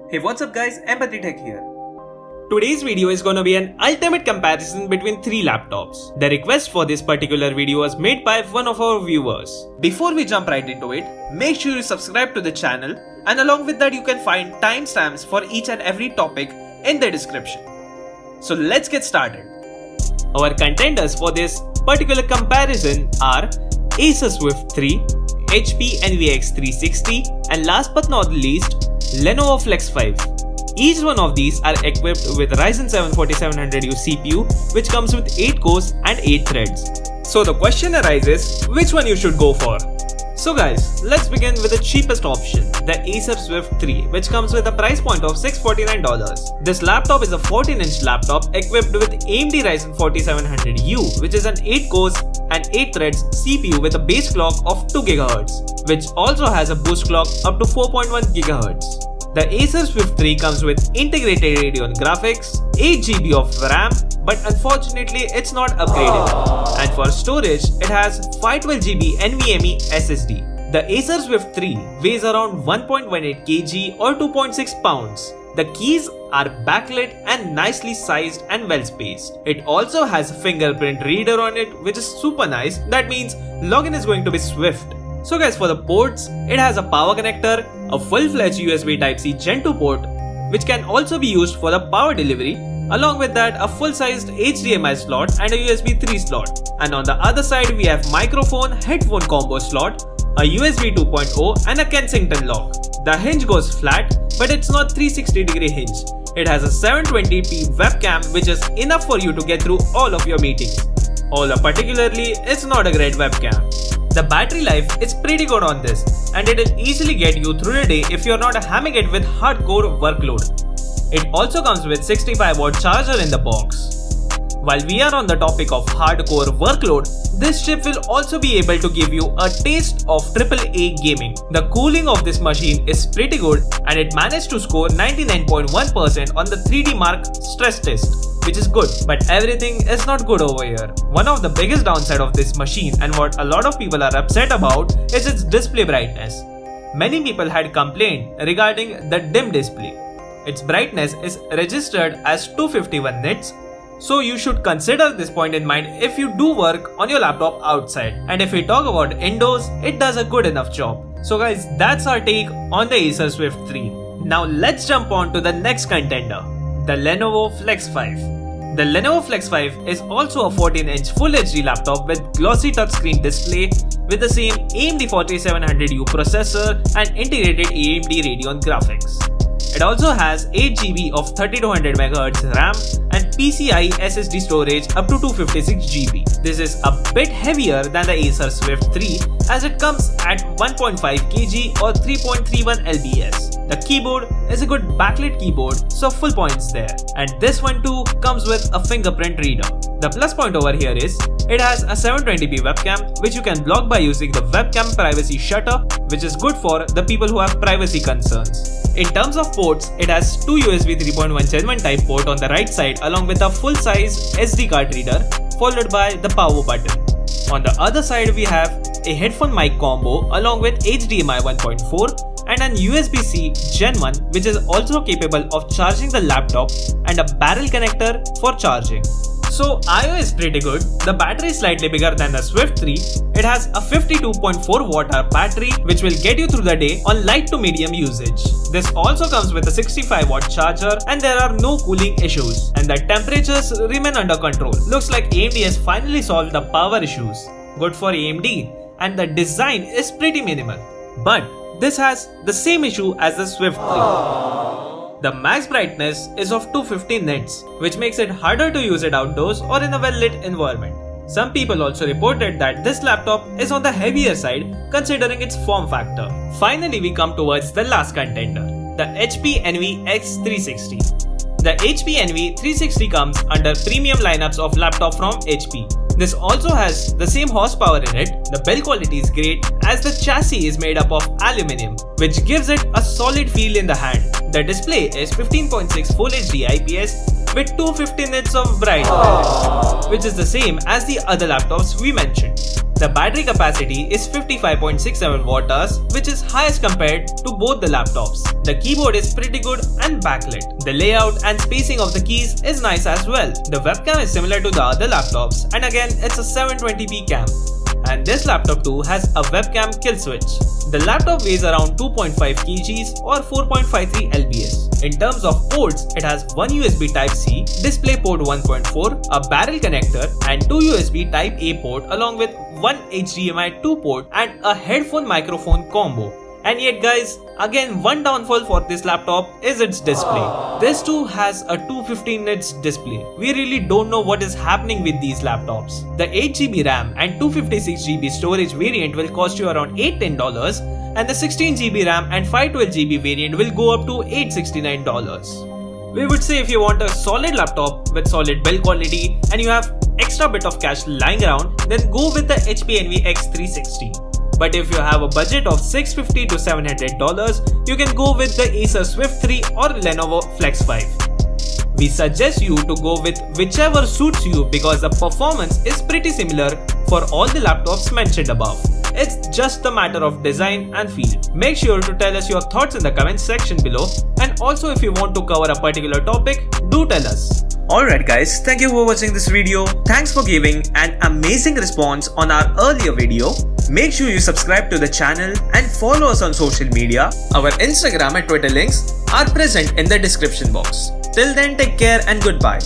Hey, what's up guys, Empathy Tech here. Today's video is gonna be an ultimate comparison between three laptops. The request for this particular video was made by one of our viewers. Before we jump right into it, make sure you subscribe to the channel, and along with that you can find timestamps for each and every topic in the description. So let's get started. Our contenders for this particular comparison are Acer Swift 3, HP x360, and last but not least, Lenovo Flex 5. Each one of these are equipped with Ryzen 7 4700U CPU, which comes with 8 cores and 8 threads. So the question arises, which one you should go for? So guys, let's begin with the cheapest option, the Acer Swift 3, which comes with a price point of $649. This laptop is a 14-inch laptop equipped with AMD Ryzen 4700U, which is an 8 cores and 8 threads CPU with a base clock of 2 GHz, which also has a boost clock up to 4.1 GHz. The Acer Swift 3 comes with integrated Radeon graphics, 8GB of RAM, but unfortunately it's not upgradable. And for storage, it has 512GB NVMe SSD. The Acer Swift 3 weighs around 1.18 kg or 2.6 pounds. The keys are backlit and nicely sized and well spaced. It also has a fingerprint reader on it, which is super nice. That means login is going to be swift. So guys, for the ports, it has a power connector, a full-fledged USB Type-C Gen 2 port, which can also be used for the power delivery. Along with that, a full-sized HDMI slot and a USB 3 slot. And on the other side, we have microphone, headphone combo slot, a USB 2.0 and a Kensington lock. The hinge goes flat, but it's not 360-degree hinge. It has a 720p webcam, which is enough for you to get through all of your meetings. Although particularly, it's not a great webcam. The battery life is pretty good on this, and it will easily get you through the day if you're not hamming it with hardcore workload. It also comes with 65-watt charger in the box. While we are on the topic of hardcore workload, this chip will also be able to give you a taste of AAA gaming. The cooling of this machine is pretty good, and it managed to score 99.1% on the 3D Mark stress test, which is good, but everything is not good over here. One of the biggest downside of this machine, and what a lot of people are upset about, is its display brightness. Many people had complained regarding the dim display. Its brightness is registered as 251 nits, so you should consider this point in mind if you do work on your laptop outside. And if we talk about indoors, it does a good enough job. So guys, that's our take on the Acer Swift 3. Now let's jump on to the next contender, the Lenovo Flex 5. The Lenovo Flex 5 is also a 14-inch Full HD laptop with glossy touchscreen display with the same AMD 4700U processor and integrated AMD Radeon graphics. It also has 8GB of 3200MHz RAM and PCIe SSD storage up to 256GB. This is a bit heavier than the Acer Swift 3 as it comes at 1.5 kg or 3.31 lbs. The keyboard is a good backlit keyboard, so full points there. And this one too comes with a fingerprint reader. The plus point over here is, it has a 720p webcam which you can block by using the webcam privacy shutter, which is good for the people who have privacy concerns. In terms of ports, it has two USB 3.1 Gen 1 type port on the right side along with a full-size SD card reader followed by the power button. On the other side we have a headphone mic combo along with HDMI 1.4 and an USB-C Gen 1 which is also capable of charging the laptop and a barrel connector for charging. So I/O is pretty good. The battery is slightly bigger than the Swift 3. It has a 52.4 watt-hour battery which will get you through the day on light to medium usage. This also comes with a 65-watt charger and there are no cooling issues, and the temperatures remain under control. Looks like AMD has finally solved the power issues. Good for AMD, and the design is pretty minimal. But this has the same issue as the Swift 3. The max brightness is of 250 nits, which makes it harder to use it outdoors or in a well-lit environment. Some people also reported that this laptop is on the heavier side considering its form factor. Finally, we come towards the last contender, the HP x360. The HP NV360 comes under premium lineups of laptop from HP. This also has the same horsepower in it. The build quality is great as the chassis is made up of aluminium, which gives it a solid feel in the hand. The display is 15.6 Full HD IPS with 250 nits of brightness, which is the same as the other laptops we mentioned. The battery capacity is 55.67 Wh, which is highest compared to both the laptops. The keyboard is pretty good and backlit. The layout and spacing of the keys is nice as well. The webcam is similar to the other laptops, and again it's a 720p cam. And this laptop too has a webcam kill switch. The laptop weighs around 2.5 kgs or 4.53 lbs. In terms of ports, it has one USB Type-C, DisplayPort 1.4, a barrel connector and two USB Type-A port along with one HDMI 2 port and a headphone microphone combo. And yet guys, again one downfall for this laptop is its display. This too has a 250 nits display. We really don't know what is happening with these laptops. The 8GB RAM and 256GB storage variant will cost you around $810 and the 16GB RAM and 512GB variant will go up to $869. We would say if you want a solid laptop with solid build quality and you have extra bit of cash lying around, then go with the HP Envy x360. But if you have a budget of $650 to $700, you can go with the Acer Swift 3 or Lenovo Flex 5. We suggest you to go with whichever suits you because the performance is pretty similar for all the laptops mentioned above. It's just a matter of design and feel. Make sure to tell us your thoughts in the comments section below, and also if you want to cover a particular topic, do tell us. Alright guys, thank you for watching this video. Thanks for giving an amazing response on our earlier video. Make sure you subscribe to the channel and follow us on social media. Our Instagram and Twitter links are present in the description box. Till then, take care and goodbye.